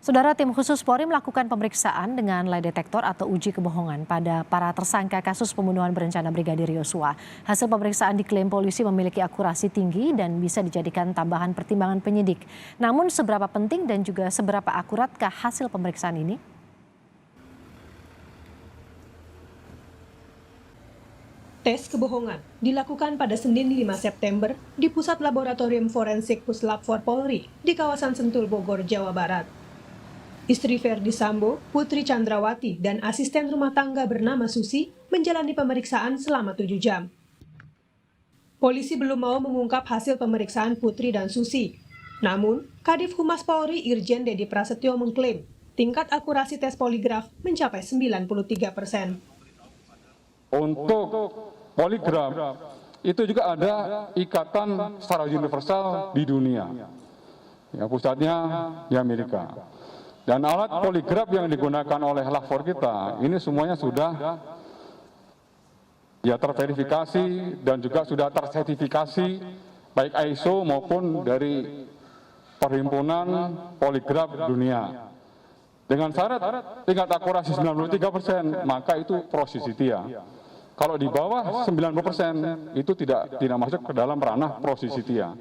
Saudara, tim khusus Polri melakukan pemeriksaan dengan lie detektor atau uji kebohongan pada para tersangka kasus pembunuhan berencana Brigadir Yosua. Hasil pemeriksaan diklaim polisi memiliki akurasi tinggi dan bisa dijadikan tambahan pertimbangan penyidik. Namun seberapa penting dan juga seberapa akuratkah hasil pemeriksaan ini? Tes kebohongan dilakukan pada Senin 5 September di Pusat Laboratorium Forensik Puslap 4 Polri di kawasan Sentul, Bogor, Jawa Barat. Istri Verdi Sambo, Putri Chandrawati, dan asisten rumah tangga bernama Susi menjalani pemeriksaan selama 7 jam. Polisi belum mau mengungkap hasil pemeriksaan Putri dan Susi. Namun, Kadif Humas Polri Irjen Dedi Prasetyo mengklaim tingkat akurasi tes poligraf mencapai 93%. Untuk poligraf itu juga ada ikatan secara universal di dunia, ya, pusatnya di Amerika. Dan alat poligraf yang digunakan oleh lapor kita ini semuanya sudah ya terverifikasi dan juga sudah tersertifikasi baik ISO maupun dari Perhimpunan Poligraf Dunia. Dengan syarat tingkat akurasi 93%, maka itu prosesitia. Kalau di bawah 90% itu tidak masuk ke dalam ranah prosesitia.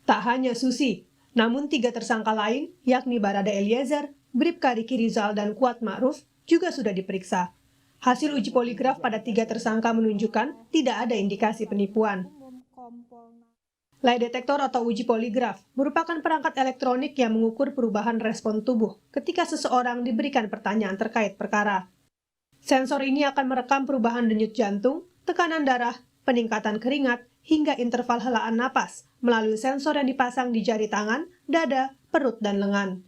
Tak hanya Susi, namun 3 tersangka lain, yakni Barada Eliezer, Bribka Riki Rizal, dan Kuat Ma'ruf, juga sudah diperiksa. Hasil uji poligraf pada 3 tersangka menunjukkan tidak ada indikasi penipuan. Lie detektor atau uji poligraf merupakan perangkat elektronik yang mengukur perubahan respon tubuh ketika seseorang diberikan pertanyaan terkait perkara. Sensor ini akan merekam perubahan denyut jantung, tekanan darah, peningkatan keringat, hingga interval helaan napas melalui sensor yang dipasang di jari tangan, dada, perut, dan lengan.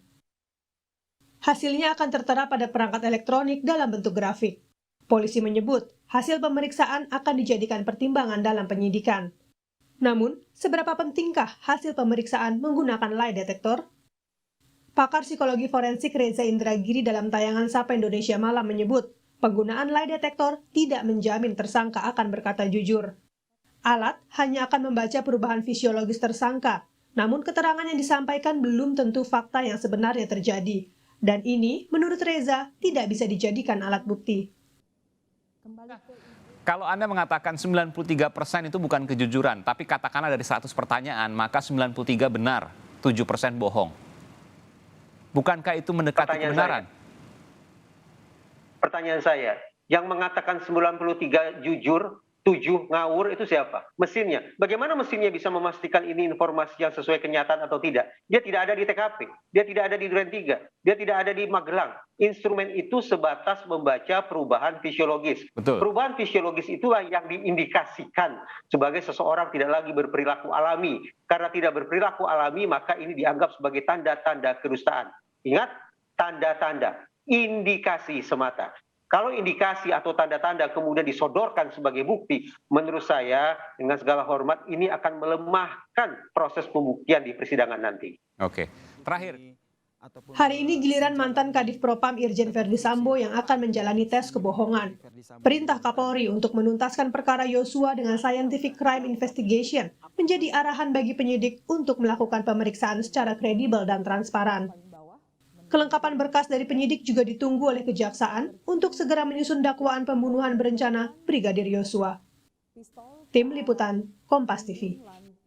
Hasilnya akan tertera pada perangkat elektronik dalam bentuk grafik. Polisi menyebut hasil pemeriksaan akan dijadikan pertimbangan dalam penyidikan. Namun, seberapa pentingkah hasil pemeriksaan menggunakan lie detektor? Pakar psikologi forensik Reza Indragiri dalam tayangan Sapa Indonesia Malam menyebut, penggunaan lie detektor tidak menjamin tersangka akan berkata jujur. Alat hanya akan membaca perubahan fisiologis tersangka, namun keterangan yang disampaikan belum tentu fakta yang sebenarnya terjadi. Dan ini, menurut Reza, tidak bisa dijadikan alat bukti. Kalau Anda mengatakan 93% itu bukan kejujuran, tapi katakanlah dari 100 pertanyaan, maka 93 benar, 7% bohong. Bukankah itu mendekati kebenaran? Pertanyaan saya, yang mengatakan 93 jujur, 7 ngawur itu siapa? Mesinnya. Bagaimana mesinnya bisa memastikan ini informasi yang sesuai kenyataan atau tidak? Dia tidak ada di TKP, dia tidak ada di Duren 3, dia tidak ada di Magelang. Instrumen itu sebatas membaca perubahan fisiologis. Betul. Perubahan fisiologis itulah yang diindikasikan sebagai seseorang tidak lagi berperilaku alami. Karena tidak berperilaku alami, maka ini dianggap sebagai tanda-tanda kedustaan. Ingat, tanda-tanda, indikasi semata. Kalau indikasi atau tanda-tanda kemudian disodorkan sebagai bukti, menurut saya dengan segala hormat ini akan melemahkan proses pembuktian di persidangan nanti. Oke, terakhir. Hari ini giliran mantan Kadif Propam Irjen Verdi Sambo yang akan menjalani tes kebohongan. Perintah Kapolri untuk menuntaskan perkara Yosua dengan Scientific Crime Investigation menjadi arahan bagi penyidik untuk melakukan pemeriksaan secara kredibel dan transparan. Kelengkapan berkas dari penyidik juga ditunggu oleh Kejaksaan untuk segera menyusun dakwaan pembunuhan berencana Brigadir Yosua. Tim Liputan, Kompas TV.